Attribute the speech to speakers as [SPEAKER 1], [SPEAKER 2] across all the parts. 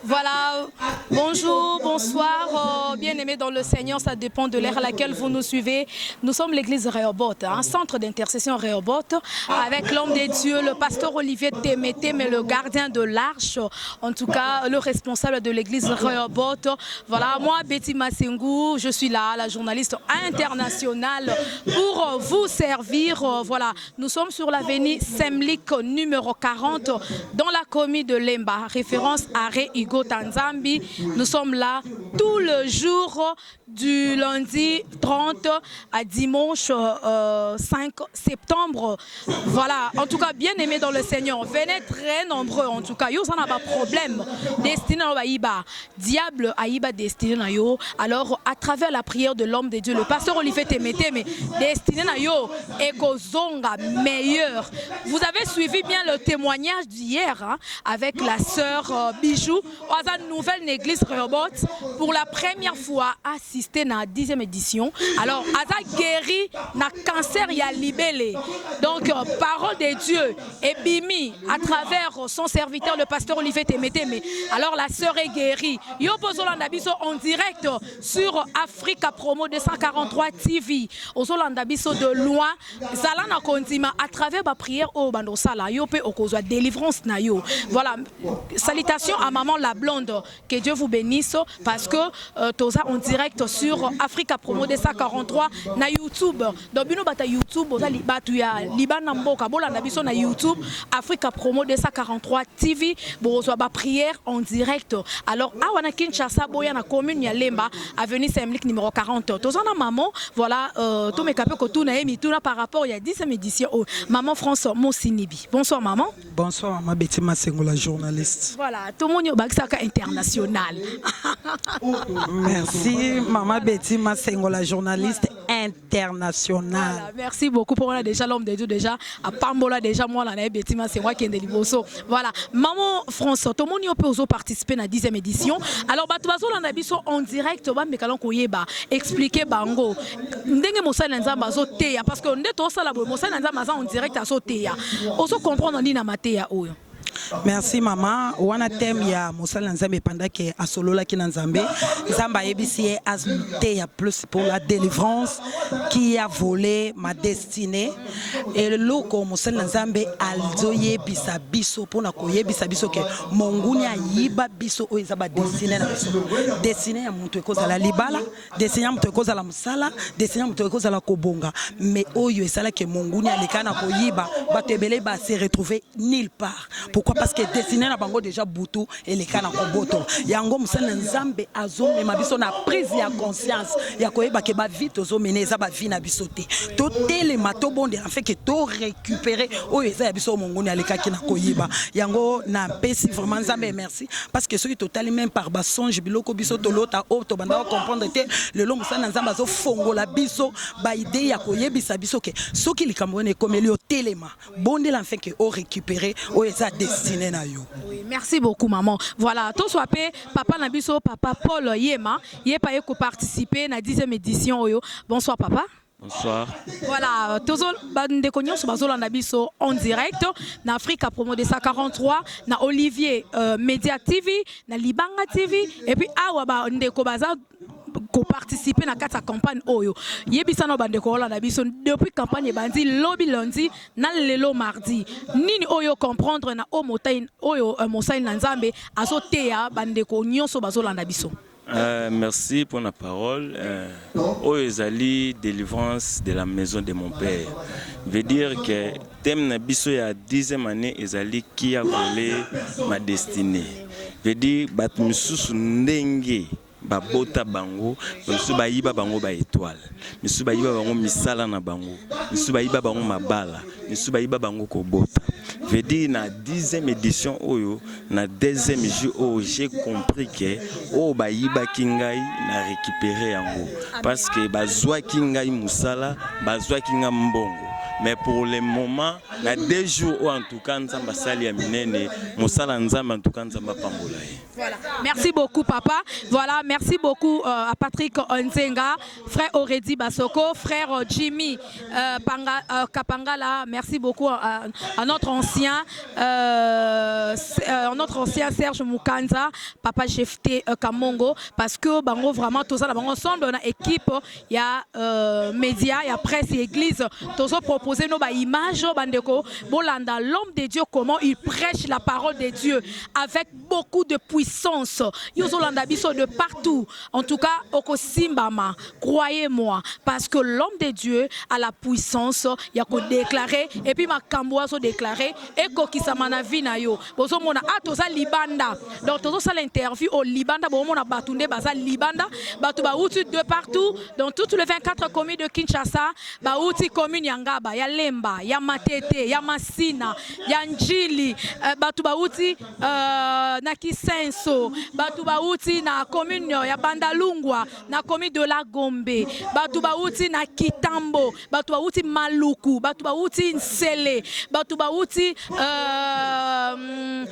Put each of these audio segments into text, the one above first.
[SPEAKER 1] Voilà, bonjour, bonsoir, bien-aimés dans le Seigneur, ça dépend de l'ère à laquelle vous nous suivez. Nous sommes l'église Rehoboth, un centre d'intercession Rehoboth, avec l'homme des dieux, le pasteur Olivier Témété, mais le gardien de l'arche, en tout cas le responsable de l'église Rehoboth. Voilà, moi Betty Massengou, je suis là, la journaliste internationale, pour vous servir. Voilà, nous sommes sur l'avenue Semlik numéro 40, dans la commune de Lemba, référence à Igo Tanzambi. Nous sommes là tout le jour du lundi 30 à dimanche 5 septembre. Voilà, en tout cas, bien aimé dans le Seigneur. Venez très nombreux, en tout cas. Yo, ça n'a pas de problème. Destiné à Aïba. Diable Aïba destiné à yo. Alors, à travers la prière de l'homme de Dieu, le pasteur Olivier Témété, mais destiné à yo, Ekozonga meilleur. Vous avez suivi bien le témoignage d'hier hein, avec la sœur Bijou. Dans une nouvelle église Rehoboth, pour la première fois assisté à la 10e édition. Alors, Aza guéri na cancer ya libellé. Donc, parole de Dieu est bimi à travers son serviteur, le pasteur Olivier Témété. Mais alors, la sœur est guérie. Yo Ozolandabiso en direct sur Africa Promo 243 TV. Ozolandabiso de loin. Zalana Kondima à travers ma prière au Bandosala. Yo pe okozwa délivrance na yo. Voilà. Salutations à maman la blonde, que Dieu vous bénisse parce que toza en direct sur Africa Promo 243 na YouTube. Donc bino bata YouTube oza libatu ya libana mboka bolanda biso na YouTube Africa Promo 243 TV bozwa ba prière en direct. Alors awana Kinshasa boya na commune ya Lemba avenue Semlik numéro 40. Toza na maman voilà to me kapé ko tuna emi tuna par rapport il y a 10e édition maman France Mosinibi. Bonsoir maman.
[SPEAKER 2] Bonsoir maman Betty Massengou la journaliste.
[SPEAKER 1] Voilà, tout le monde est international.
[SPEAKER 2] Merci maman Betty Massengou la journaliste internationale.
[SPEAKER 1] Voilà, merci beaucoup pour moi déjà l'homme de Dieu déjà à Pambola déjà moi la Betty Massengou qui est de Liboso. Voilà, maman François, tout le monde peut participer à la 10e édition. Alors batubazo la nabiso en direct ba mekalon koyeba expliquer bango. Ndenge mosala nzamba zo teya parce que ndé to sala bo mosala nzamba en direct à so teya. Oso comprendre ni na mateya oyo.
[SPEAKER 2] Merci maman. Wana thème ya Mosala Nzambe pendant que asolola ki Nzambe. Nzamba yebisi azute ya plus pour la délivrance qui a volé ma destinée. Et le loko Mosala Nzambe alzoye bisa biso pour na koyebisa biso que monguni ayiba biso o ezaba destinée na biso. Destinée ya muntu ekozala libala, destinée ya muntu ekozala musala, destinée ya muntu ekozala kobonga. Mais oyo esala que monguni alekana koyiba batebele ba se retrouver nulle part. Pourquoi? Parce que destiné na bango déjà butu et les kana koboto. Yango musana Nzambe azome mabiso na prise ya conscience. Ya koyeba ke ba vite ozo meneza ba vie na bisoté. To tele mato bonde en fait que to récupérer o eza ya biso mongoni alekaki na koyiba. Yango na pesi vraiment Nzambe merci parce que ceux total même par ba songe biloko biso to lota o to banda comprendre te le long musana Nzambe azo fongola biso ba idée ya koyebisa biso ke soki likamone komeli o telema bonde la fait que o récupérer o eza destiné na yo.
[SPEAKER 1] Oui, merci beaucoup maman. Voilà, tout soit papa Nabiso, papa Paul Yema, yepa yeko participer na 10e édition oyo. Bonsoir papa.
[SPEAKER 3] Bonsoir.
[SPEAKER 1] Voilà, tozo bande konyo so bazola Nabiso en direct na Africa Promo 243 na Olivier Media TV, na Libanga TV et puis awa ba ndeko baza ko participer na kata campagne oyo yebisa no bande ko Hollanda biso depuis campagne bandi lobby lundi na lelo mardi nini oyo comprendre na o motaine oyo Mosala Nzambe azoteya bande ko nyonso bazolanda biso.
[SPEAKER 3] Merci pour la parole. Ezali délivrance de la maison de mon père. Veut dire que thème na biso ya 10e année ezali qui a volé ma destinée. Veut dire bat misusu ndenge ba bota bango, misusu ba yiba bango ba étoile. Misusu ba yiba bango misala na bango. Misusu ba yiba bango mabala. Misusu ba yiba bango ko bota. Veut dire na 10e édition oyo na 2e jour oh, j'ai compris que oh ba yiba kingai na récupérer yango parce que bazwa kingai musala bazwa kinga mbongo mais pour le moment, na 2 jours ou en tout cas, nous sommes sali aminene, musala nzamba en tout cas, nous sommes pambola.
[SPEAKER 1] Voilà. Merci beaucoup, papa. Voilà, merci beaucoup à Patrick Onzenga, frère Oredi Basoko, frère Jimmy Kapangala. Merci beaucoup à notre ancien Serge Mukanza, papa Jefté Kamongo, parce que bango vraiment tout ça, ensemble, on a équipe, il y a médias, il y a presse, il y a église, tous ont proposé nos images, bandeko, Bolanda, l'homme de Dieu, comment il prêche la parole de Dieu avec beaucoup de puissance. Yozolanda biso de partout. En tout cas, Okosimbama, croyez-moi, parce que l'homme de Dieu a la puissance, il y a qu'à déclarer, et puis ma kamboa so déclarer, et kokisamana vina yo. Bozo mona atoza libanda. Donc tozo ça l'interview au Libanda, bon mona batunde baza libanda, batu ba outi de partout, dans toutes les 24 communes de Kinshasa, ba outi commune Yangaba, ya Lemba, ya Matete, ya Masina, ya Njili, batu ba outi Nakisenso, batu ba outi na commune ya Bandalungwa, na commune de la Gombe, batu ba outi na Kitambo, batu ba outi Maluku, batu ba outi Nsele, batu ba outi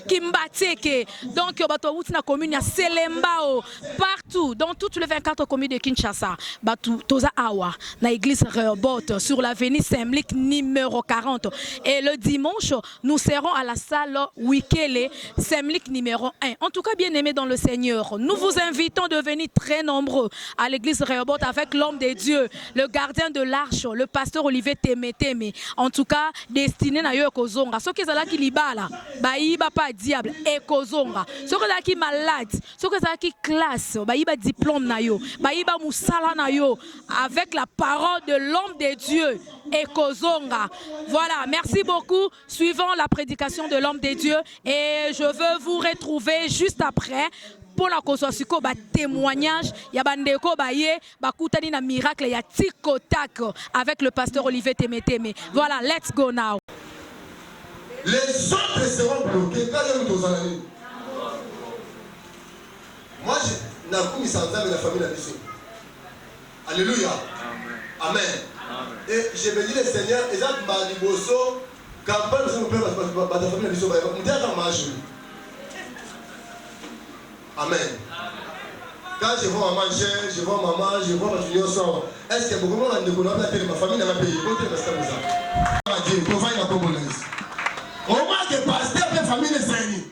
[SPEAKER 1] Kimbateke, donc batu ba outi na commune ya Selembao, partout, dans toutes les 24 communes de Kinshasa, batu toza awa, na église Rehoboth, sur l'avenue Semlik numéro 40. Et le dimanche, nous serons à la salle Wikele, Semlik numéro 1. En tout cas, bien aimés dans le Seigneur, nous vous invitons de venir très nombreux à l'église Rehoboth avec l'homme de Dieu, le gardien de l'arche, le pasteur Olivier Temeteme. En tout cas, destiné na yo ekozonga. Ce qui est qui libala, baïba pas diable, ekozonga. Ce qui est malade, ce qui est classe, baïba diplôme na yo, baïba musala na yo, avec la parole de l'homme de Dieu, ekozonga. Voilà, merci beaucoup. Suivons la prédication de l'homme de Dieu et je veux vous retrouver juste après pour la consommation ba témoignage ya bandeko ba ye ba kutani na miracle ya tiko tak avec le pasteur Olivier Temeteme. Voilà, let's go now.
[SPEAKER 4] Les autres seront bloqués quand ils sont dans l'année. Moi je n'ai pas sans la famille la mission. Alléluia. Amen. Et je me dis le Seigneur, exemple Baliboso, campagne de mon père, la famille la mission, on dit à marche. Amen. Quand je vois maman chère, je vois maman, je vois ma fille au sang. Est-ce que beaucoup de monde a découvert la télé, ma famille n'a pas payé? Côté de ça. Dieu, provide la congolaise. Au moins que pasteur de famille est saini.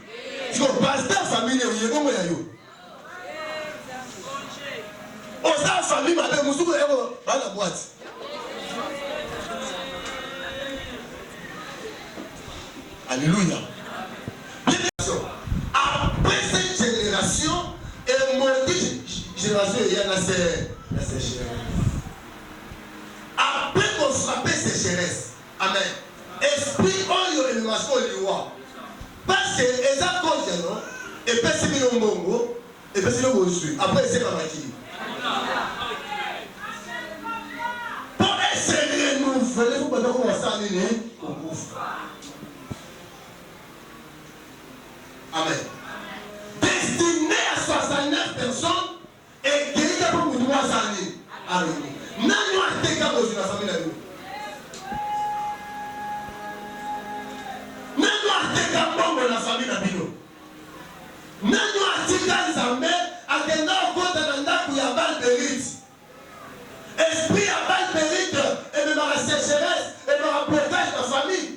[SPEAKER 4] Parce que pasteur famille est comment il y a eu? On sa famille m'a dit Moussou est dans la boîte. Alléluia. Après cette génération, et maudite génération, il y a la sécheresse. Après qu'on frappe sécheresse, amen. Esprit oyo et le masco liwa. Parce que les accords, non, et puis c'est le mongo, et puis c'est le reçu. Après c'est la maquille. Pour essayer de renouveler, il faut pas commencer à aller au gouffre. Amen. Destiné à 69 personnes et qui est pour 3 années. Amen. Nous avons été capables de la famille de nous. Nous avons été capables de la famille de nous. Nous avons été capables de la famille de Balbérite. Esprit à Balbérite et de la sécheresse et de la blocage de la famille.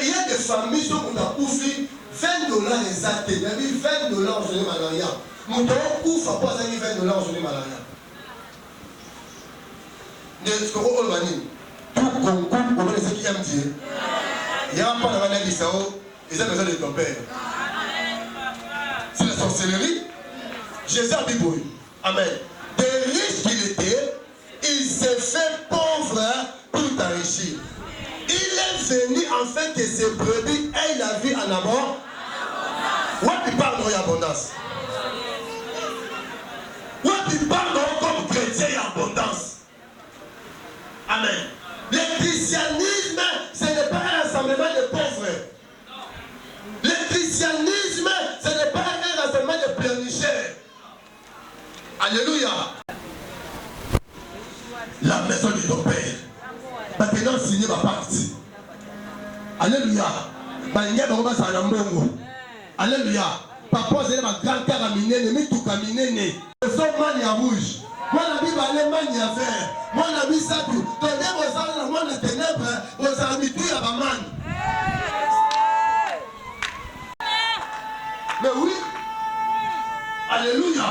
[SPEAKER 4] Il y a des familles qui ont couvert $20 exacts. Il y a $20 en journée malaria. Nous devons couvrir pas $20 en journée malaria. De ce qu'on a dit, tout concours, on va laisser qui aime Dieu. Il n'y a pas de manière d'Isao, ils ont besoin de ton père. C'est la sorcellerie. Jésus a dit oui. Amen. Des riches qu'il était, il s'est fait pauvre pour t'enrichir. Il est venu afin que ses brebis aient la vie en abondance. Ouais, tu parles en abondance. Ouais, tu parles comme chrétien en abondance. Amen. Le christianisme, ce n'est pas un rassemblement de pauvres. Le christianisme, ce n'est pas un rassemblement de pleurnicheurs. Alléluia. Alléluia. Bandia Baroba Sanambongo. Alléluia. Papa, c'est ma grand-père à Minene, mais tout à Minene. Le son mania rouge. Moi, la Bible, elle est mania vert. Moi, la Bible, ça tout. Tenez vos âmes dans le monde des ténèbres, vos habitudes à Baman. Mais oui. Alléluia.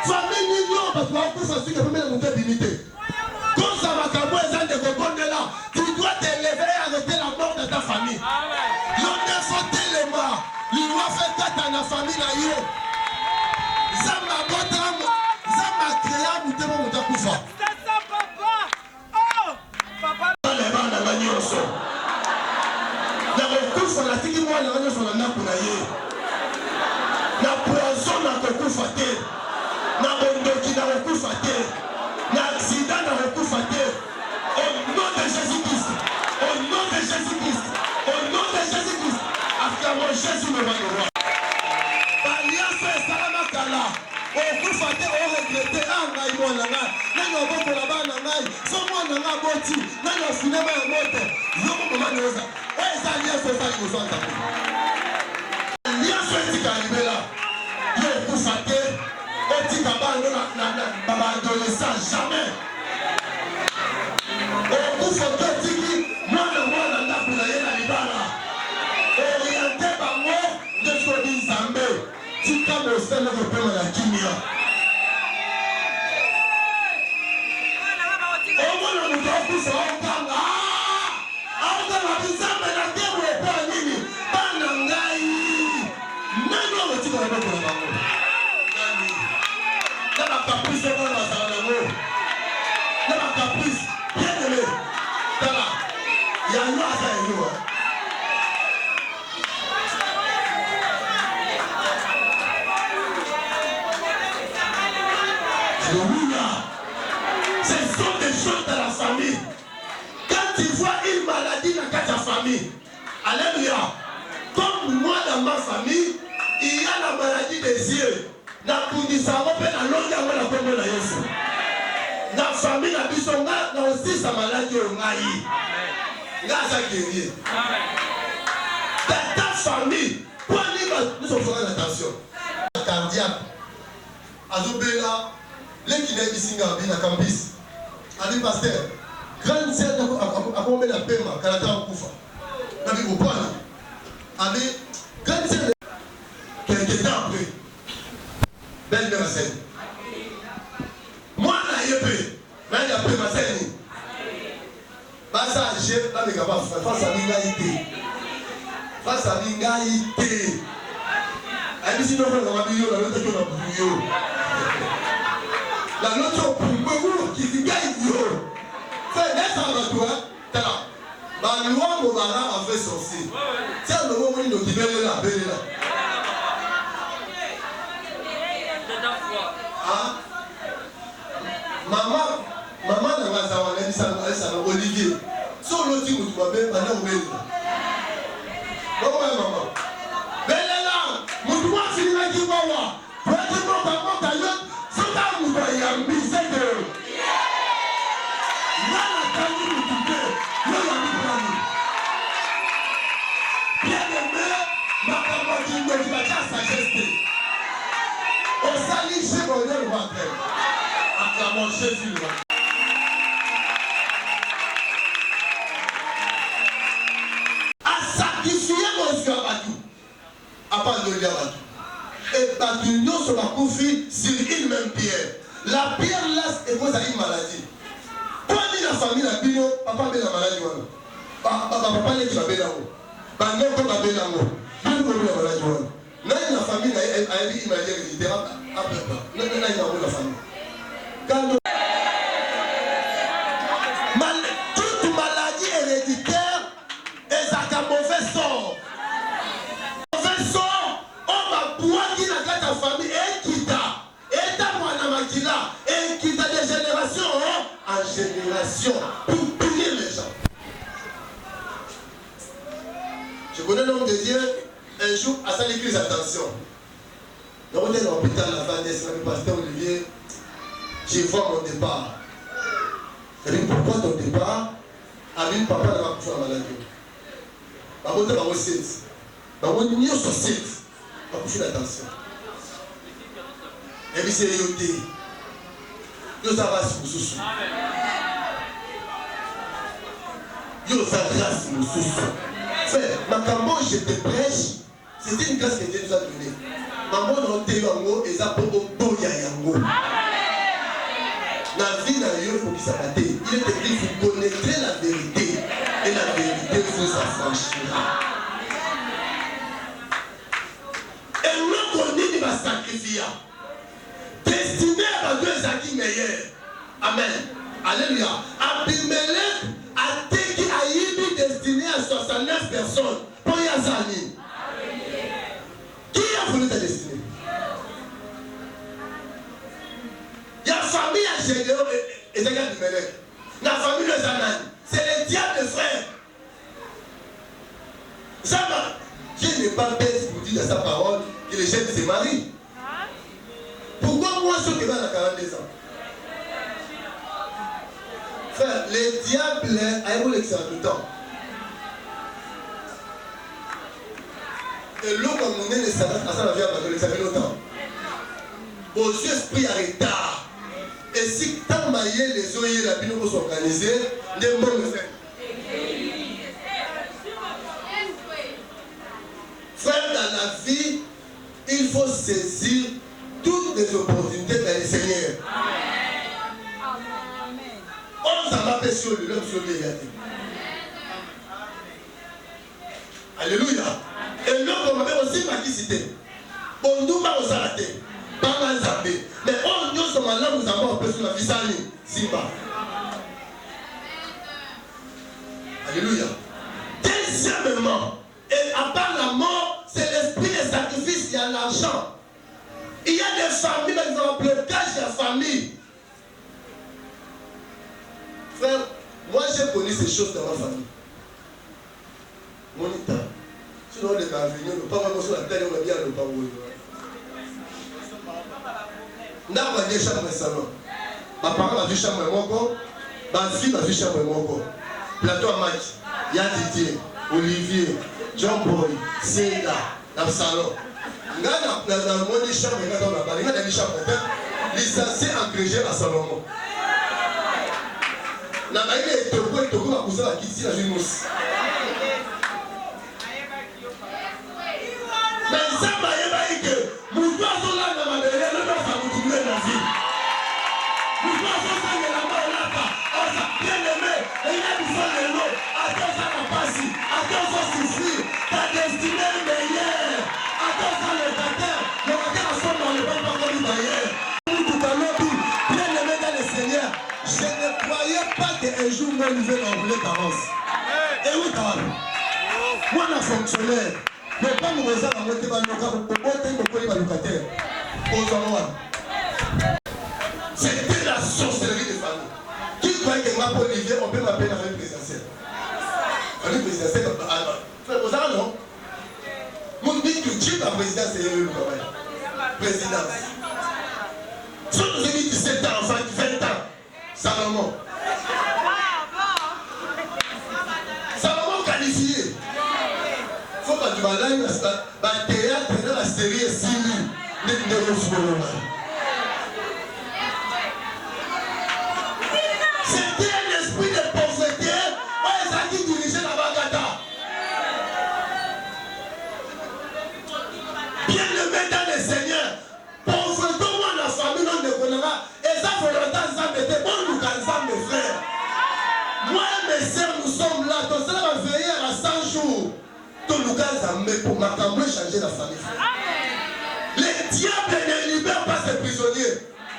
[SPEAKER 4] Famille million, parce qu'on peut s'assurer que vous mettez notre dignité. Quand ça va comme les gens de Gobonde là, tu dois t'élever et arrêter la mort de ta famille. L'homme ne faut tellement. Il doit faire quatre dans la famille là. Ça m'a botté, ça m'a créé à bouter mon moutakoufa.
[SPEAKER 5] C'est ça, papa. Oh, papa.
[SPEAKER 4] Les gens de la Nyoso. La recours sur la tiki, moi, la Nyoso, la Nakunaye. La poison n'a pas faté. Na bondoki na recours faté. Na accident na recours faté. Au nom de Jésus-Christ. Au nom de Jésus-Christ. Au nom de Jésus-Christ. Afin Jésus me va le roi. Alliance Salamakala. Au coup faté, au regretté. Ah, Maïmo Nanga. Nanga Boko là-bas, Nanga. Son moi Nanga Boti. Nanga cinéma et moto. Yomo Momanoza. Et les alliances sont ça qui nous ont tapé. Alliance est arrivée là. Au coup faté. Au petit cabal, baba adolescent, jamais. Au coup faté, tiki. Moi, la Nakunaye la Libala. Orienté par moi, de Sobi Zambé. Tika me sel le père de la Kimia. Au moins, on nous doit pousser au Kanga. On doit la Bizambe, la terre, le père Nini. Panangaï. Maintenant, on dit qu'on va pour la banque. Là, ma caprice, on va dans la main. Là, ma caprice, bien aimé. Là, il y a un noir à nous. Ce sont des choses de la famille. Quand tu vois une maladie dans ta famille, alléluia. Comme moi dans ma famille, il y a la maladie des yeux. Na kundisa ope na longa wala kombo na Yesu. Na famille na biso nga na aussi sa maladie o ngai. Nga sa guerrier. Dans ta famille, nous sommes faisant attention. Cardiaque. Azobela. Les qui n'aiment ici na campus. Ali pasteur, grande sœur a combien la paiement quand elle a kufa. Na bi kopana. Ali grande sœur quelques temps après. Belle de ma scène. Moi na yepé, na ya pe ma scène. Basa j'ai na me kaba face à l'ingaïté. Face à l'ingaïté. Ali si no ko na biyo na lote ko na biyo. La notion pour moi qui dit gaïo. C'est n'est ça va toi. Tala. Ba loi mo bala a fait sorcier. C'est le moment où nous qui belle la belle là. Ah. Maman na bazawa na bisa na Olivier. So l'autre qui nous va bien pendant au belle. Comment maman? Belle là. Mon doigt finira qui va voir. Peut-être non pas mon taillot. Acclamons Jésus. À sacrifier nos esclavages, à part de l'Yabatu. Et par l'union sur la confie sur une même pierre. La pierre laisse et cause à une maladie. Quand la famille a bino, papa a la maladie. Papa n'est pas bien. Papa n'est pas bien. La famille a une maladie. Toute maladie héréditaire est un mauvais sort. Mauvais sort, on va boire qui n'a qu'à ta famille et qui t'a. Et ta moine makila et qui t'a de génération en génération pour punir les gens. Je connais l'homme de Dieu, un jour à sa l'église, attention. Dans l'hôpital, la fin le pasteur Olivier, je vois mon départ. Et puis pourquoi ton départ? Avec papa n'a pas pu faire maladie. babota bango 7 bango nyonso 7 bakufi na tension ebisi eyo te yoza basi mosusu yoza grâce mosusu frère makambo je te prêche c'était une grâce que Dieu nous a donnée mambo na oteyo yango eza mpo oboya yango la vie n'a rien pour qui s'abatte. Il est écrit, vous connaîtrez la vérité et la vérité vous affranchira. Et nous connaissons va sacrifier. Destiné à deux acquis meilleurs. Amen. Alléluia. Abimelech a été qui a été destiné à 69 personnes. Pour Yazani. Qui a voulu ta destinée? Il y a la famille à Gédéon et Ezekiel Abimelech. La famille de Zanan. C'est les diables de frères. Ça va. Dieu n'est pas bête pour dire dans sa parole que les jeunes se marient. Pourquoi moi ceux qui vont à 42 ans? Frère, les diables ont l'excellent tout le temps. Et l'eau comme on est les Satan, ça va faire l'examen longtemps. Vos esprits à retard. Et si tant maillé les oeufs la bino pour s'organiser, des bons faits. Frère, dans la vie, il faut saisir toutes les opportunités dans le Seigneur. On s'en va sur le l'homme sur le gâté. Alléluia. Et l'homme on m'avait aussi ma qui cité. On nous va aux salatés. Pas mal zappé. Mais on nous sommes là, nous avons un peu sur la vie saline. Simba. Alléluia. Deuxièmement, et à part la mort, c'est l'esprit des sacrifices, il y a l'argent. Il y a des familles, par exemple, le blocage de la famille. Frère, moi j'ai connu ces choses dans ma famille. Mon état. Sinon, les gars, ne pas vraiment sur la terre, on va bien le pas où. N'a pas de chambre et salon. Ma parent a vu chambre et mon corps. Ma fille a vu chambre et mon corps. Plateau à Mike, Yann Didier, Olivier, John Boy, Seda, dans le salon. Dans le monde des chambres, dans la barrière, dans les chambres, licencié agrégé à Salomon. La barrière est toko et toko va pousser la kitty dans une mousse. Mais ça va y que nous doisons là dans ma barrière, nous doisons vous trouver la vie. Nous doisons ça de la mort là-bas. On s'est bien aimé, et il y a du sang de l'eau. Attends ça n'a pas si, attends ça souffrir. Ta destinée est meilleure. Attends ça le matin a son dans le bon encore du bailleur. Bien aimé dans le Seigneur, je ne croyais pas qu'un jour mon niveau envolé carence. Et oui, quand même. Moi, un fonctionnaire, mais pas nous réserver à monter dans le cas pour monter le locataire. C'était la sorcellerie des familles. Qui croyait que ma Olivier, on peut m'appeler la famille présidentielle? La famille présidentielle, frère, vous avez non? Mon dit que Dieu, la présidence, c'est le travail. Présidence. Si nous avons 17 ans, enfin 20 ans, Salomon. Salomon qualifié. Il faut que tu vas là, il y a un théâtre dans la série 6 000. C'était un esprit de pauvreté. Ouais, ça qui dirigeait la Bagada. Bien aimé dans le Seigneur. Pauvreté, moi, la famille, non, ne connaîtra. Et ça, pour longtemps, ça m'était bon, nous, quand mes frères. Moi et mes sœurs, nous sommes là. Donc, ça va veiller à 100 jours. Tout le monde, pour ma campagne, changer la famille. Les diables ne libèrent pas ces prisonniers.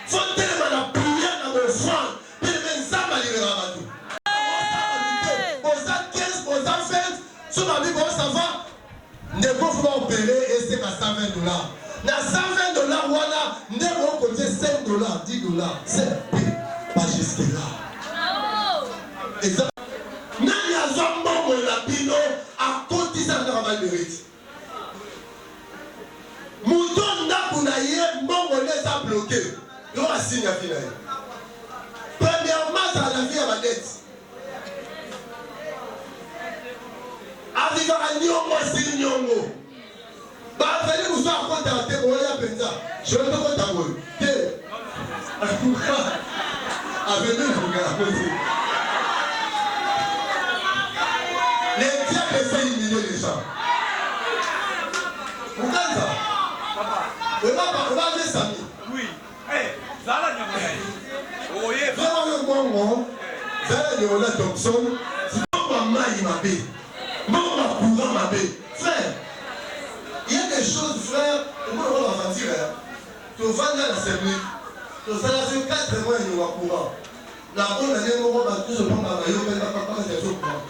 [SPEAKER 4] Faut tellement la prière dans mon front. Puis les gens vont libérer à tout. Aux ans 15, aux ans 20, sur ma vie, ça va. Ne peuvent pas opérer et c'est à $120. Dans $120, voilà, ne vont coûter $5, $10. C'est pas jusque-là. Exactement. Nani a zombo mon lapino à côté de sa travail de rite. Mouton n'a pas naïe, mon les a bloqué. Il y aura signe à finir. Premièrement, ça a la vie à ma dette. avivaka nyongo asili nyongo bafeli mosu akotaka te oya mpenza jewe tokota boye te aveni nongaosi le diable essaie d'humilier les gens mukanza oba mesami vraiment mongo zala nyola Thompson mbongo mai mabe mbongo courant mabe frère il y a des choses frère on peut voir la dire tu vas dans la cellule tu vas sur 4 mois il y aura courant la bonne année on va tout se prendre à yo mais pas des courant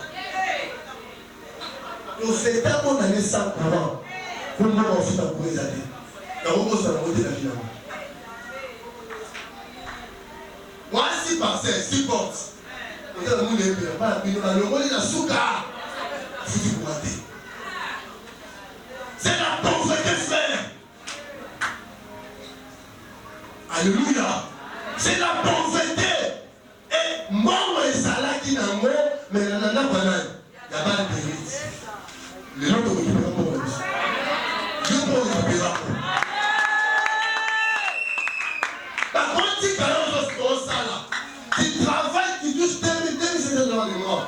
[SPEAKER 4] tu fais ta bonne année sans courant pour moi on fait ta courant ça dit la route ça va monter la vie moi si parcelle si porte on a le monde est bien pas la le monde est la souka foutu pour rater c'est la pauvreté frère alléluia c'est la pauvreté et moi et Salah qui n'a moi mais il y a pas de mérite les gens ont récupéré mon mérite Dieu peut récupérer par contre si quand tu travailles, tu touches 2700 $ du mois.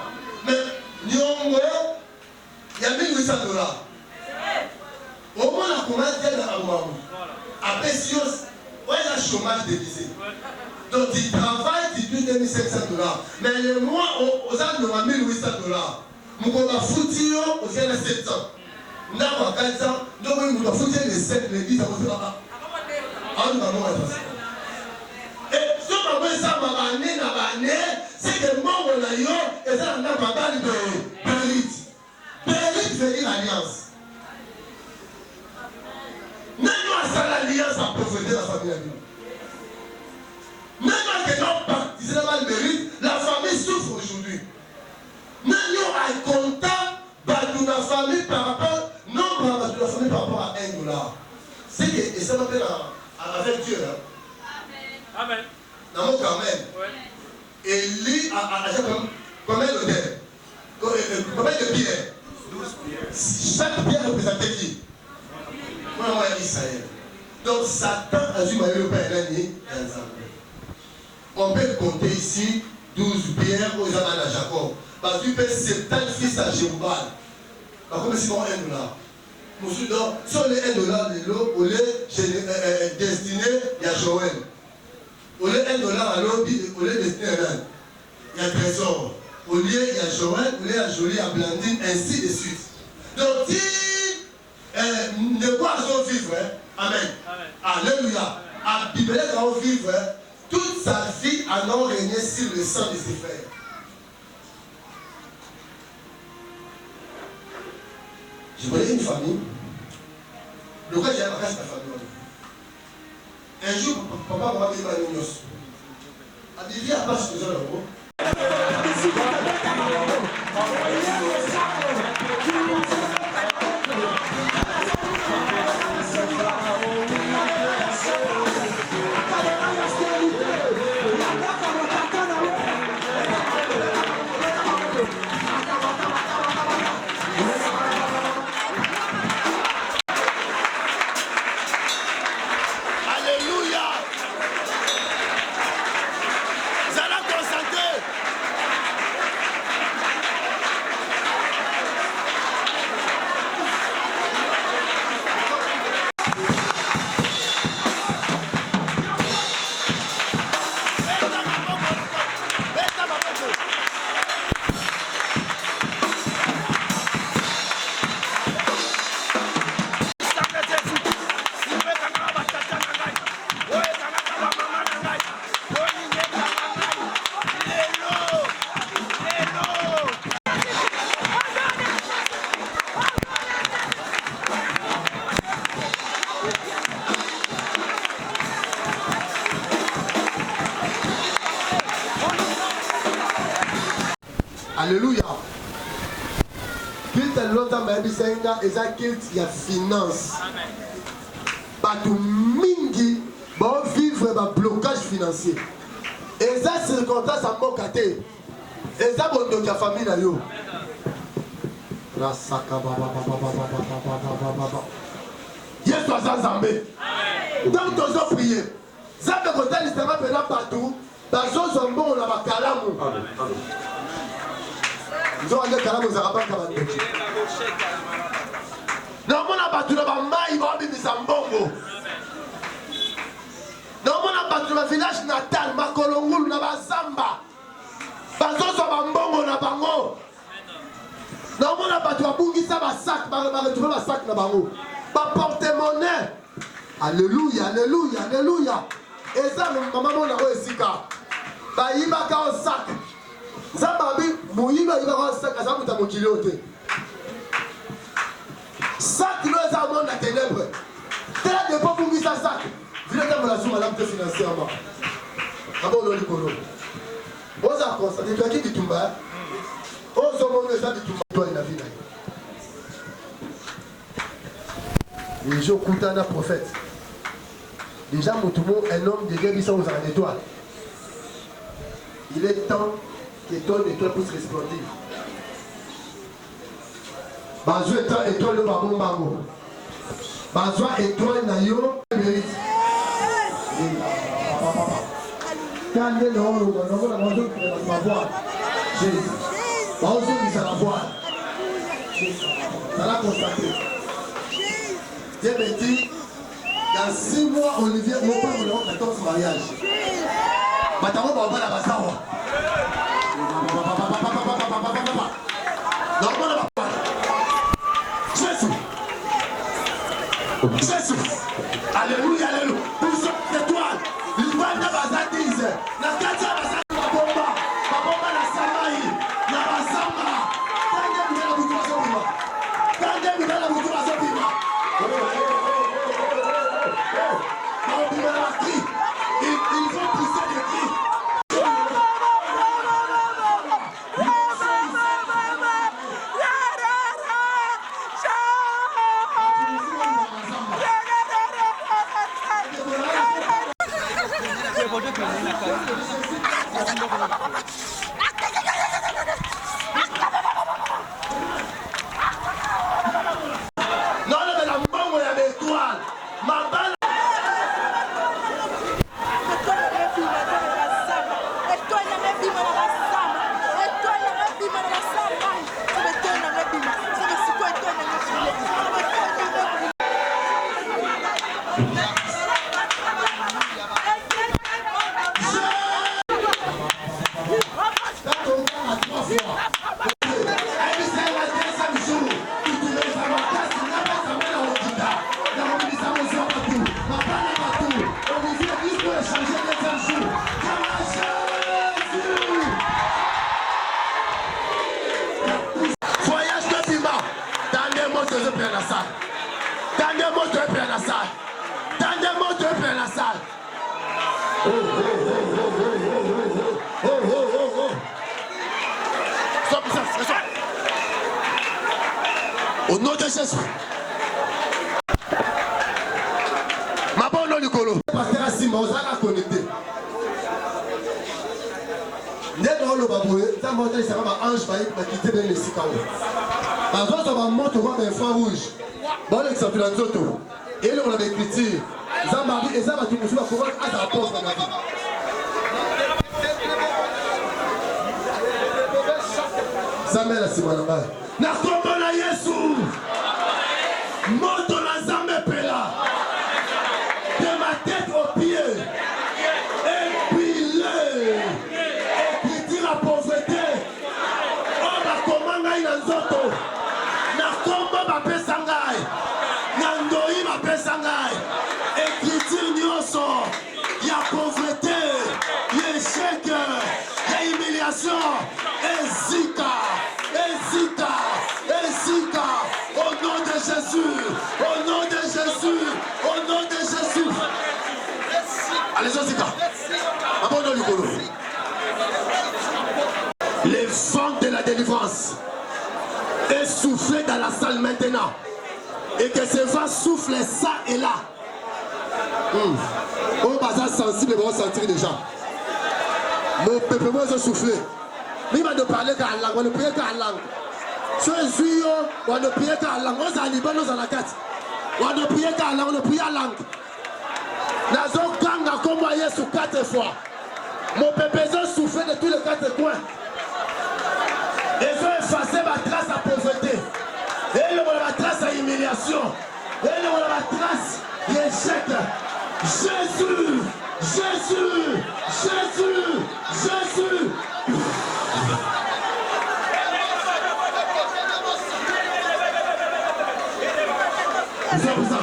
[SPEAKER 4] Mais Nyongo, il y a 1800 $. Au moins, la commande est à Ouamou. Après, si on a le chômage dévisé. Donc, tu travailles, tu touches 2700 $. Mais le mois, aux gens de 1800 $. Nous avons foutu aux gens de 700. Nous avons 400. Donc, nous avons foutu les 7, les 10, nous avons fait et ce que ça m'a c'est que moi, et ça n'a pas de mérite. Mérite veut dire alliance. Même à l'alliance à pauvreté la famille. Même que non partisans pas le mérite, la famille souffre aujourd'hui. Même à contact de la famille par rapport, non de la famille par rapport à $1. C'est que, et ça m'appelle avec Dieu. Hein. Amen. Dans mon Carmel. Et lui a combien d'hôtels? Combien de pierres? 12 pierres. Chaque pierre représentait qui? Moi, Israël. Donc Satan a dû m'aller le père l'année. On peut compter ici 12 pierres aux amants à Jacob. Parce qu'il fait 70 fils à Jéroboam. Comme si on $1. Sur les $1, on est destiné à Joël. Au lieu $1 à l'objet, au lieu de destiné à l'âne, il y a trésor. Au lieu, il y a Joël, au lieu, il y a Jolie, à Blandine, ainsi de suite. Donc, si ne pas vivre, amen. Alléluia. À Bible, quand vivre, toute sa vie a non régné sur le sang de ses frères. Je connais une famille. Le cas, j'ai un reste de la famille. Un jour, papa m'a dit à l'Union. A dit, viens à part ce que j'ai là-haut. Alléluia. Kilt longtemps mais bisenga eza kilt ya finance. Batu mingi ba vivre ba blocage financier. Eza circonstance à mokate. Eza bondo ya famille na yo. Yesu aza Nzambe. Donc nous avons prié. Zambé côté l'islam pendant partout. Dans son bon on a pas kalamu. Nous avons des kalamu za pas kalamu. Non mon a battu la mai va bibi sambongo. Non mon a battu le village natal Makolongulu na Bazamba. Bazozo bambongo na bango. Non mon a battu abungisa ba sac ba retrouver ba sac na bango. Ba porte-monnaie. Alléluia, alléluia, alléluia. Et ça, maman, on a réussi. Bah, il va faire un sac. Ça, babi, il va faire un sac. Ça, vous avez un kilo. Sac, il va faire un monde à ténèbres. T'es là, de pas pour ça sac. Vous êtes dans la somme, madame, financièrement. Ah bon, on a le colo. On a constaté que qui dit tout bas. On se demande ça dit tout bas. Toi, il a vu. Les gens écoutent un prophète. Déjà, Moutoumou, un homme de Dieu qui sont aux étoiles. Il est temps que ton étoile puisse resplendir. Bazou étoile le babon bango. Bazou étoile na yo mérite. Quand les gens ont la voix, Jésus. Bazou qui la voix. Ça l'a constaté. Dieu me dit. Dans 6 mois, Olivier, mon père, on a 14 mariages. Maintenant, on va la basawa. Non, on va pas. Jésus. Jésus. Alléluia, alléluia. Pour cette étoile, il va y avoir des base. La katia basa la bomba. La bomba la samaï. La basamba. Quand il y a la boutique à son bima. Quand il y a la boutique à son bima. Ils vont pousser des cris. Non, mais la bombe, il y a des étoiles. Ma balle. Au nom de Jésus. Ma bonne nom du colo. Pasteur Asima, on s'en a connecté. N'est dans le baboué, ça m'a dit que ça va ange va quitter bien les Sikao. Avant ça va monter voir un front rouge. Bon exemple dans Zoto. Et là on avait écrit Zambari et ça va tout pour pouvoir à la porte dans la vie. Samuel Asima là-bas. Na kombo na Yesu. Moto na Nzambe pela. De ma tête aux pieds. Et puis écriture la pauvreté. On va commander na nzoto. Na kombo ba pesa ngai. Na ndoi ba pesa ngai. Écriture nyonso. Ya pauvreté, ya échec, ya humiliation. Ezika. Ezika, Ezika, au nom de Jésus, au nom de Jésus, au nom de Jésus. Allez, Ezika, abandonne le boulot. Les vents de la délivrance est soufflé dans la salle maintenant. Et que ce vent souffle ça et là. On va sensible, on va sentir déjà. Mon peuple, moi, je souffle. Mais il va nous parler qu'à la langue, on ne peut qu'à la langue. Jésus, on ne prie qu'à la langue. On s'en libère, on s'en la carte. On ne prie qu'à la langue, on ne prie à la langue. Nazo Kanga comme moi sous 4 fois. Mon pépézo souffrait de tous les 4 coins. Et veut effacer ma trace à pauvreté. Et le voilà ma trace à humiliation. Et le voilà ma trace d'échec. Jésus, Jésus, Jésus, Jésus.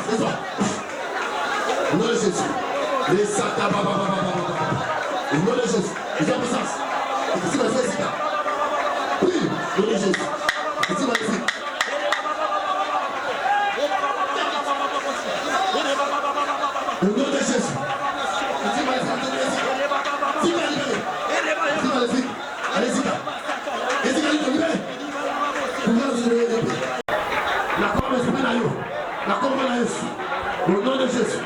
[SPEAKER 4] C'est ça. Au nom de Jésus. Les sacs. Au nom de Jésus. Les hommes puissance. Et ici, ma fille, c'est ça. Oui, au nom de Jésus. Ici, ma fille. Au nom de Jésus. Ici, ma fille. Ici, ma fille. Allez-y, ici, libérez. La combe est pas là. La combe est là. Au nom de Jésus.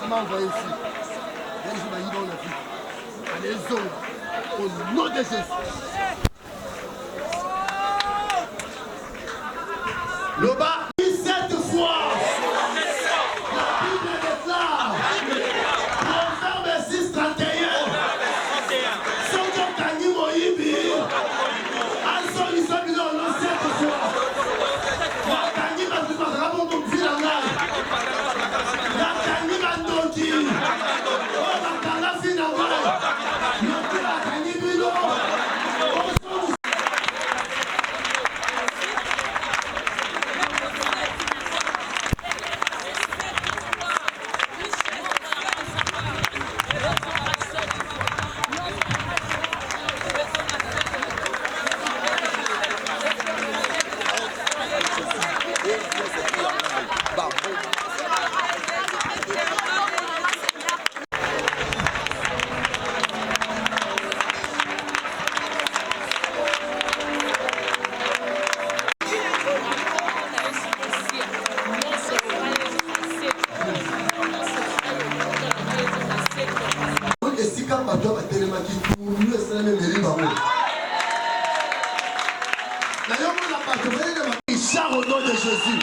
[SPEAKER 4] Envoyé ici. Au nom de Jésus. Le bas, 17 fois. La Bible déclare. Proverbe 6, 31. Soki okangi moyibi. Asolisa bino no 7 fois. Bakangi bato bakaka bongo mvila ngai. Bakangi bandoki. Oyo bakanga fina ngai. Yoki bakangi bino. Au nom de Jésus.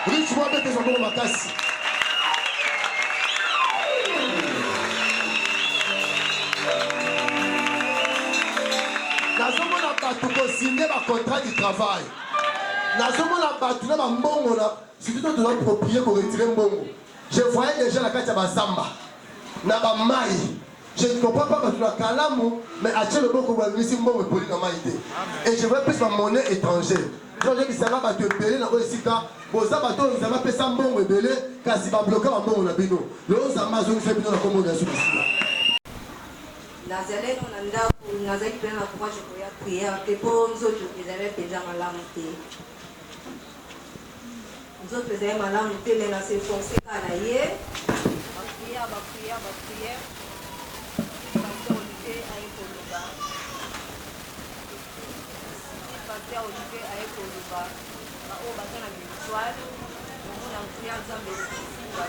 [SPEAKER 4] Riche-moi avec tes enfants, ma casse. Nazomona bato ko signer ba contrat du travail. Nazomona bato na ba mbongo na surtout to approprier ko retirer mbongo. Je voyais déjà la carte ya basamba. Na ba mai. Je ne comprends pas parce que la kalamu mais à le boko ba misi mbongo poli na maïté. Et je veux plus ma monnaie étrangère. Je dis ça va te payer na osika. Boza bato nous avons fait ça mbongo ebele kasi ba bloquer ba mbongo na bino. Le za mazoni fait bino na kombo na sukisi.
[SPEAKER 6] Nazalé on anda nazali pena na pourquoi je pouvais prier te po nzoto ezale penza malamu te. Nzoto ezale malamu te mais na se forcer kana ye. Ba prière. Pasteur Olivier aye koloba. Pasteur Olivier aye koloba. Ba o ba kana victoire. On a prié Nzambe ba.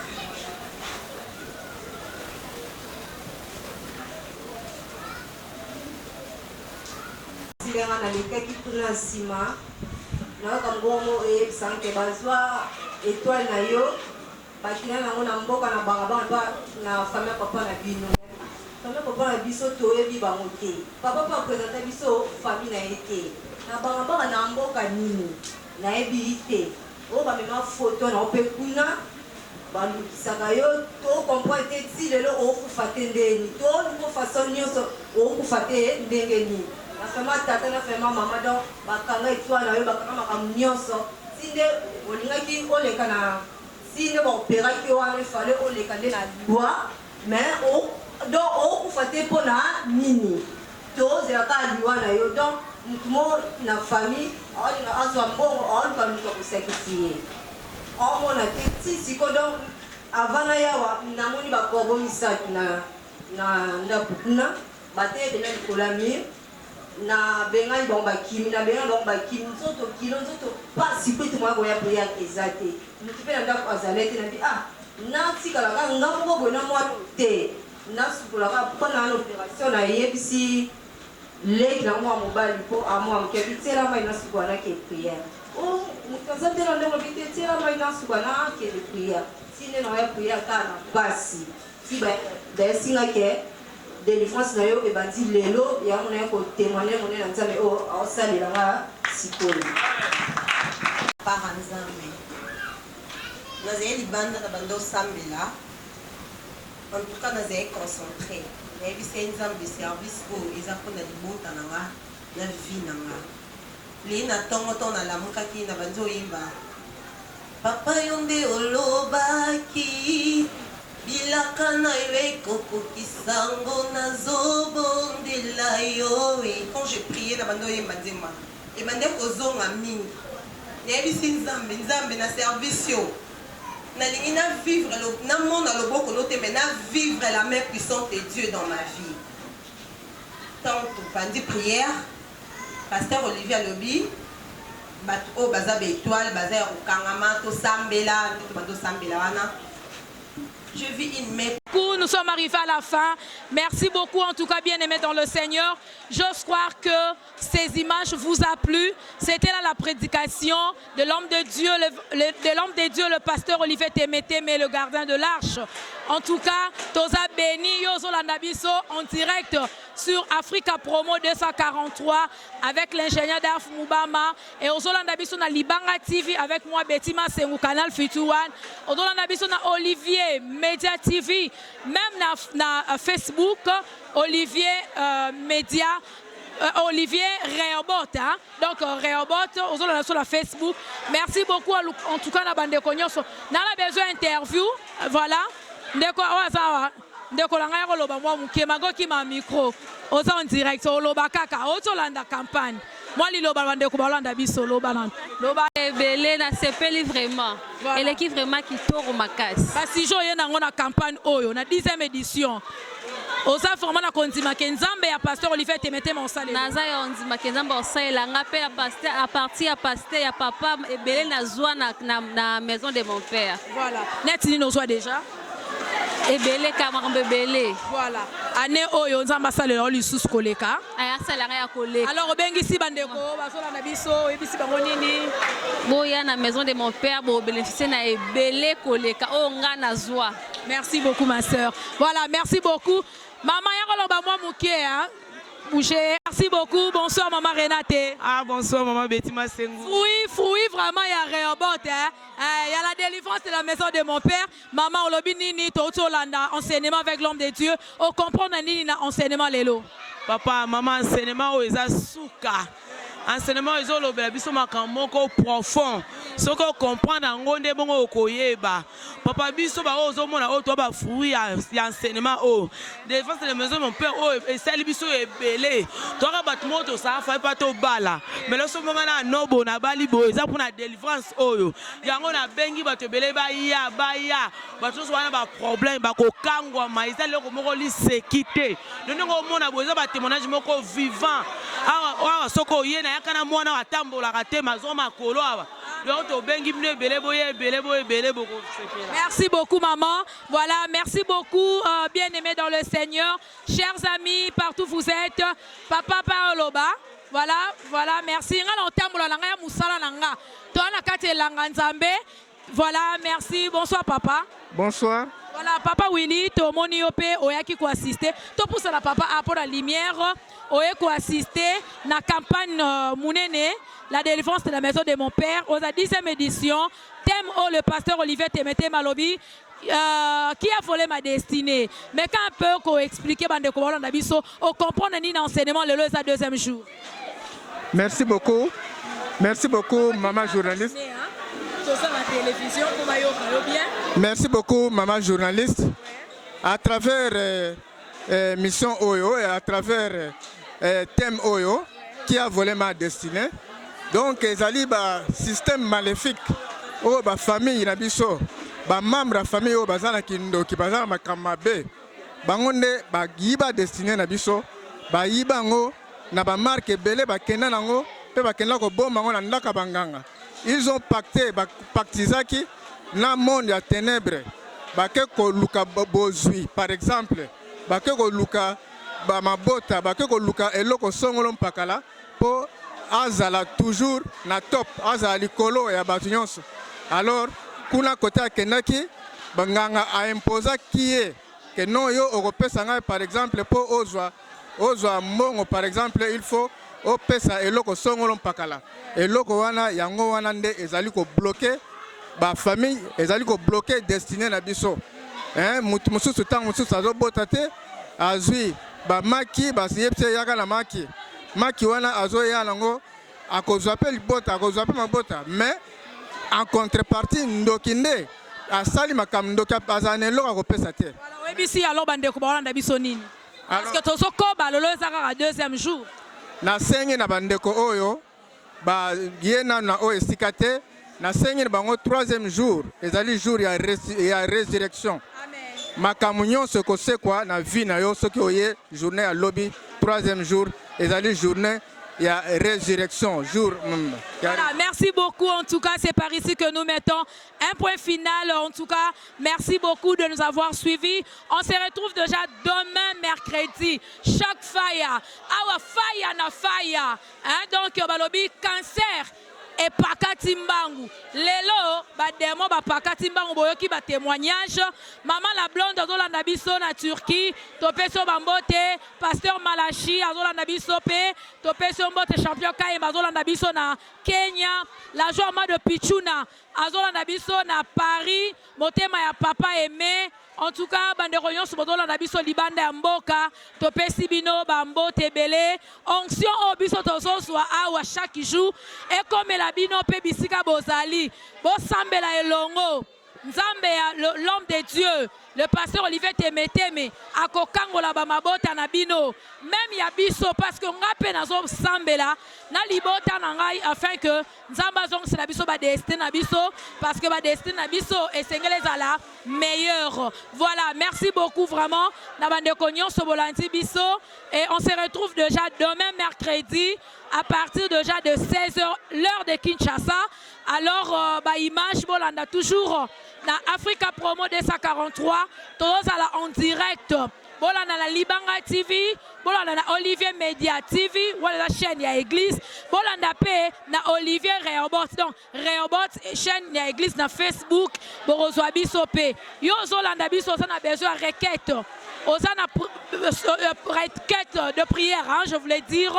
[SPEAKER 6] Na lekaki tuna nsima nayoka mbongo esanke bazwa étoile na yo bakina nango na mboka na bangabanga na famille papa na bino famille papa na biso toyebi bango te papa pa présente biso famille na ye te na bangabanga na mboka nini nayebi te oyo bamema foto na ope kuna balukisaka yo tocomprendre te ti lelo okokufa te ndeni to nouveau façon nyonso okokufa te ndenge nini na fema tata na fema mama donc bakanga étoile na yo bakanga makambo nyonso sinde olingaki oleka na sinde baoperaki wana efale oleka nde na liwa mais donc okokufa te mpo na nini tozelaka liwa na yo donc mutu mo na famille aolinga azwa mbongo aoluka luka kosakisi ye omona te ti siko donc avant na yawa namoni bakorbo misato na ndaku kuna bateye pena likolo ya mire na benga ni bomba kimi na benga bomba kimi nzoto kilo nzoto pasi kwetu mwa boya prière ezate mutupe na ndako azalete na bi na tikala ka ngambo bona mwa te na sukula ka pona na opération na yebisi leki na mwa mobali po amwa mkebitela mai na sukula na ke prière mutazate na ndeko bitela mai na sukula na ke prière sine na ya prière kana basi siba desinga ke délivrance na yo ebandi lelo ya mona ya ko témoigner mona na nzambe o aosalela nga sikoyo
[SPEAKER 7] par nzambe nazali libanda na bando sambela en tout cas nazali concentré nayebisa nzambe service oyo eza mpona libota na nga na vie na nga lii na ntongo to nalamukaki na bandi oyimba papa yo nde olobaki bilaka na yo ekokokisango nazobondela yo. Quand j'ai prié na bando oyemba nzemba ebande kozonga mingi nayebisi nzambe na service yo nalingi na vivre na mona loboko no te mais na vivre la main puissante de Dieu dans ma vie. Tant bandi prière pasteur Olivier alobi bato o baza be étoile baza ya kokangama to sambela to bando sambela wana. Je vis une main.
[SPEAKER 1] Nous sommes arrivés à la fin. Merci beaucoup, en tout cas, bien-aimés dans le Seigneur. J'ose croire que ces images vous a plu. C'était là la prédication de l'homme de Dieu, le pasteur Olivier Témété, mais le gardien de l'arche. En tout cas, Toza Beni, Yozo Landabiso, en direct sur Africa Promo 243 avec l'ingénieur Darf Moubama et Ozo Landabiso na Libanga TV avec moi Betty Masengu Canal Fituan. Ozo Landabiso na Olivier Media TV, même na Facebook Olivier Media. Olivier Reobot, hein? Donc Reobot, on sur la Facebook. Merci beaucoup en tout cas na bande konyoso. Na la besoin interview, voilà. Ndeko wazawa. Ndeko langa ya koloba mwa mukema ki ma micro. Oza en direct oloba kaka otolanda campagne. Moi liloba bande ko balanda biso loba nan. Loba
[SPEAKER 8] ebele na sepeli vraiment. Voilà. Elle qui vraiment qui toro makasi.
[SPEAKER 1] Basi jo yena ngona campagne oyo na 10e édition. Oza vraiment na kondima kenzambe ya pasteur Olivier Témété monsale.
[SPEAKER 8] Naza ya ondima kenzambe osala ngape ya pasteur à partir ya pasteur ya papa ebele na zwa na maison de mon père.
[SPEAKER 1] Voilà. Net ni no zwa déjà.
[SPEAKER 8] Ebele kamaramba ebele.
[SPEAKER 1] Voilà. Ane oyo nzamba sale lo lisusu koleka.
[SPEAKER 8] Aya sala ya koleka.
[SPEAKER 1] Alors obengisi bandeko basola na biso ebisi bango nini?
[SPEAKER 8] Boya na maison de mon père bo bénéficier na ebele koleka o nga na zwa.
[SPEAKER 1] Merci beaucoup ma sœur. Voilà, merci beaucoup. Maman yakoloba moi muke hein. Boucher. Merci beaucoup. Bonsoir maman Renate.
[SPEAKER 5] Ah bonsoir maman Betty Masengu.
[SPEAKER 1] Fruit vraiment il y a Rehoboth hein. Il y a la délivrance de la maison de mon père. Maman olobi nini toto landa enseignement avec l'homme de Dieu. On comprend nini na enseignement lelo.
[SPEAKER 5] Papa maman enseignement oza suka. Enseignement ils ont le biso makamoko profond. Ce qu'on comprend dans ngonde bongo okoyeba. Papa biso ba ozo mona o to ba fruit ya enseignement o. Défense de la maison mon père o et celle biso ebelé. To ka bat moto ça fa pas to bala. Mais le somo na nobo na bali bo eza pour na délivrance oyo. Yango na bengi ba to belé ba ya. Ba to so wana ba problème ba ko kangwa maïsa le ko moko li sécurité. Ndongo mona bo eza ba témoignage moko vivant. Ah soko yena yakana mwana watambola kate mazo makolo aba.
[SPEAKER 1] Merci beaucoup maman. Voilà, merci beaucoup bien-aimés dans le Seigneur. Chers amis, partout où vous êtes, papa Paoloba. Voilà, merci. Voilà, merci. Bonsoir papa.
[SPEAKER 9] Bonsoir.
[SPEAKER 1] Voilà, papa Willy, Tomoni Ope, Oyaki ko assister. To pour la papa pour la lumière, Oyaki ko assister na campagne Mounene, la délivrance de la maison de mon père, aux 10e édition, thème le pasteur Olivier Témété Malobi. Qui a volé ma destinée. Mais quand on peut expliquer on comprend l'enseignement le 2e jour.
[SPEAKER 9] Merci beaucoup. Merci beaucoup, maman journaliste. Merci beaucoup, maman journaliste. À travers Mission Oyo et à travers thème Oyo, qui a volé ma destinée. Donc, il y a un système maléfique. Oh, ma famille, ba membre famille o bazana kindo ki bazana makamabe bangonde ba giba destiné na biso ba yibango na ba marque ebele bakenda nango pe bakenda ko bomba ngo na ndaka banganga. Ils ont pacté pactisaki na monde ya ténèbres. Bake ko luka bozui par exemple, bake ko luka ba mabota, bake ko luka eloko songolo mpakala po azala toujours na top, azala likolo ya batu nyonso. Alors kuna côté akendaki banganga a imposa qui que non yo okopesa ngai par exemple po ozwa mbongo par exemple il faut opesa eloko songolo mpakala. Eloko wana yango wana nde ezali ko bloquer ba famille, ezali ko bloquer destiné na biso. Mutu mususu tango mususu azobota te azwi ba maki basiyepse yaka na maki. Maki wana azoya nango akozwa pe libota, akozwa pe mabota, mais en contrepartie ndokinde asali makambo ndoki azana eloko akopesa te.
[SPEAKER 1] Voilà, webisi alors bandeko baolanda biso nini? Parce que tozo koba lolo ezaka deuxième jour.
[SPEAKER 9] Na sengi na bandeko oyo ba yena na oyo esika te. Na sengi na bango troisième jour ezali jour ya résurrection.
[SPEAKER 1] Amen.
[SPEAKER 9] Makambo nyonso kosekwa na vie na yo soki oye journée ya lobi troisième jour ezali journée il y a résurrection, jour.
[SPEAKER 1] Voilà, merci beaucoup. En tout cas, c'est par ici que nous mettons un point final. En tout cas, merci beaucoup de nous avoir suivis. On se retrouve déjà demain, mercredi. Chaque faya. Awa faya na faya. Donc, balobi cancer. Et pakati mbangu lelo ba demo ba pakati mbangu boyoki ba témoignage maman la blonde azolanda biso na Turquie topeso bambote pasteur Malachi azolanda biso pe topeso mbote champion Kayemba azolanda biso na Kenya la joie de Pichuna azolanda biso na Paris motema ya papa aimé. En tout cas, bandeko nyonso bozola na biso libanda ya mboka topesi bino bambote belé onction o biso tozozwa awa chaque jour et comme la bino pe bisika bozali bosambela elongo nzambe ya l'homme de Dieu le pasteur Olivier Temeteme akokangola ba mabota na bino même ya biso parce que ngape nazo sambela na libota na ngai afin que nzamba zong c'est la biso ba destin na biso parce que ba destin na biso esengele zala meilleur. Voilà, merci beaucoup vraiment na bandeko nyonso bolandi biso et on se retrouve déjà demain mercredi à partir déjà de 16h l'heure de Kinshasa. Alors ba image bolanda toujours na Africa Promo 243 todos à la en direct. Bolanda na Libanga TV, bolanda na Olivier Media TV, voilà la chaîne ya église, bolanda pe na Olivier Rehoboth. Donc Rehoboth chaîne ya église na Facebook, borozwa biso pe. Yo zolanda biso ça na besoin requête. Osana requête de prière, hein, je voulais dire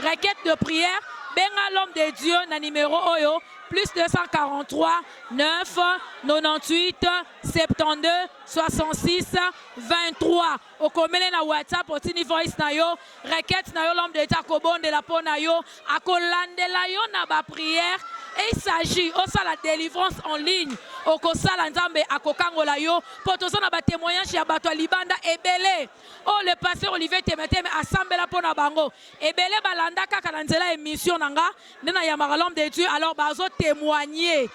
[SPEAKER 1] requête de prière. Benga l'homme de Dieu na numéro oyo plus 243 9 98 72 66 23 okomele na WhatsApp otini voice na yo requête na yo l'homme de Dieu akobonde la po na yo akolandela yo na ba prière. Et il s'agit aussi de la délivrance en ligne. Au Kosala Nzambe akokangola yo potozo na ba témoignage ya bato libanda ebele. Oh le pasteur Olivier Temeteme assemblée pour na bango. Ebele balanda kaka na nzela émission nanga ndena ya l'homme de Dieu alors bazo témoigner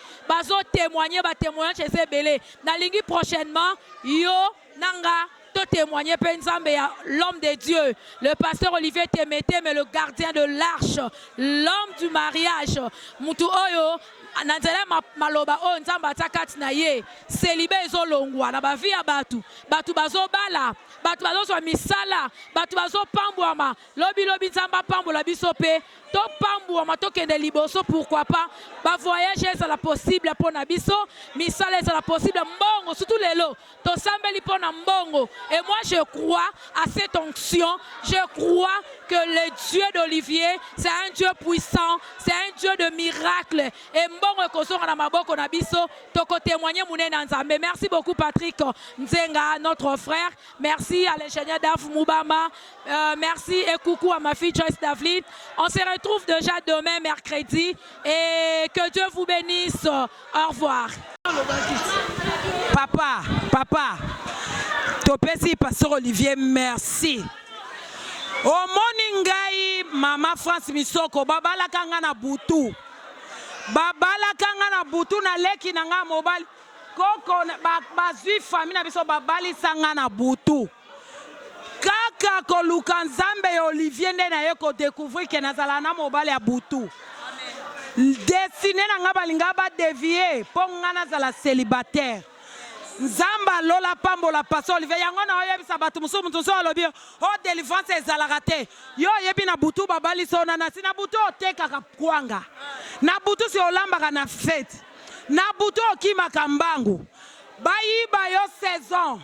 [SPEAKER 1] ba témoignage chez ebele. Na lingi prochainement yo nanga to témoigner Penzambe ya l'homme de Dieu, le pasteur Olivier Temeteme, le gardien de l'arche, l'homme du mariage. Mutu oyo nanzela maloba o nzamba takati na ye célibé ezolongwa na ba vie ya batu bazobala batu bazozwa misala batu bazopambwama lobi nzamba pambola biso pe to pambwama tokende liboso pourquoi pas ba voyage ezala possible pona biso misala ezala possible mbongo surtout lelo to sambeli pona mbongo. Et moi je crois à cette onction, je crois que le Dieu d'Olivier c'est un Dieu puissant, c'est un Dieu de miracles et mbongo ekosonga na maboko na biso toko témoigner munene nzambe. Merci beaucoup Patrick Nzenga notre frère, merci à l'ingénieur Daf Moubama, merci et coucou à ma fille Joyce Davlin. On se retrouve déjà demain mercredi et que Dieu vous bénisse. Au revoir.
[SPEAKER 2] Papa topesi pasteur Olivier merci. Au moningai mama France Misoko babala kanga na butu na leki nanga mobile koko bazui famille na biso babali sanga na butu kaka tika koluka nzambe Olivier nde na ye ko découvrir ke nazala na mobali ya butu destiné na nga balinga ba dévier po nga nazala célibataire nzamba lola pambola paso Olivier yango na oyebisa bato mususu alobi o délivrance ezalaka te yo oyebi na butu babali so na nasi na butu otekaka kwanga na butu si olambaka na fete na butu okimaka mbangu bayiba yo saison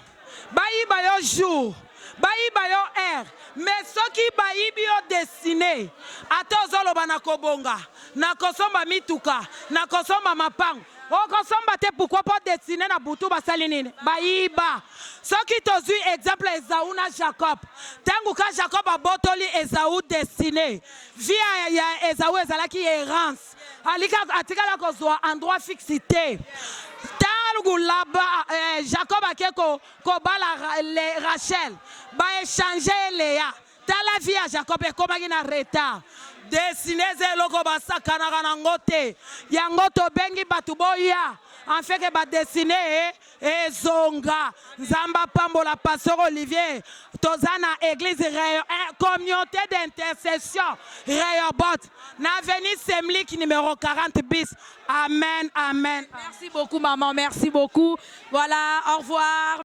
[SPEAKER 2] bayiba yo jour bayiba yo heure mais soki bayibi yo destiné ata ozoloba na kobonga na kosomba mituka na kosomba mapango okosomba te pourquoi pas destiné na butu basali nini bayiba soki tozwi exemple Esaú na Jacob tangu ka Jacob abotoli Esaú destiné via ya Esaú ezalaki errance atikala kozwa endroit fixité tangu laba Jacob akeko kobala Rachel ba échanger Léa tala via Jacob ekomaki na retard destiné zeloko basakanaka nango te yango tobengi bato boya en fait que ba destiné ezonga nzamba pambola pasteur Olivier tozana église communauté d'intercession Rehoboth na avenue Semlik numéro 40 bis. Amen, amen.
[SPEAKER 1] Merci beaucoup maman, merci beaucoup. Voilà, au revoir.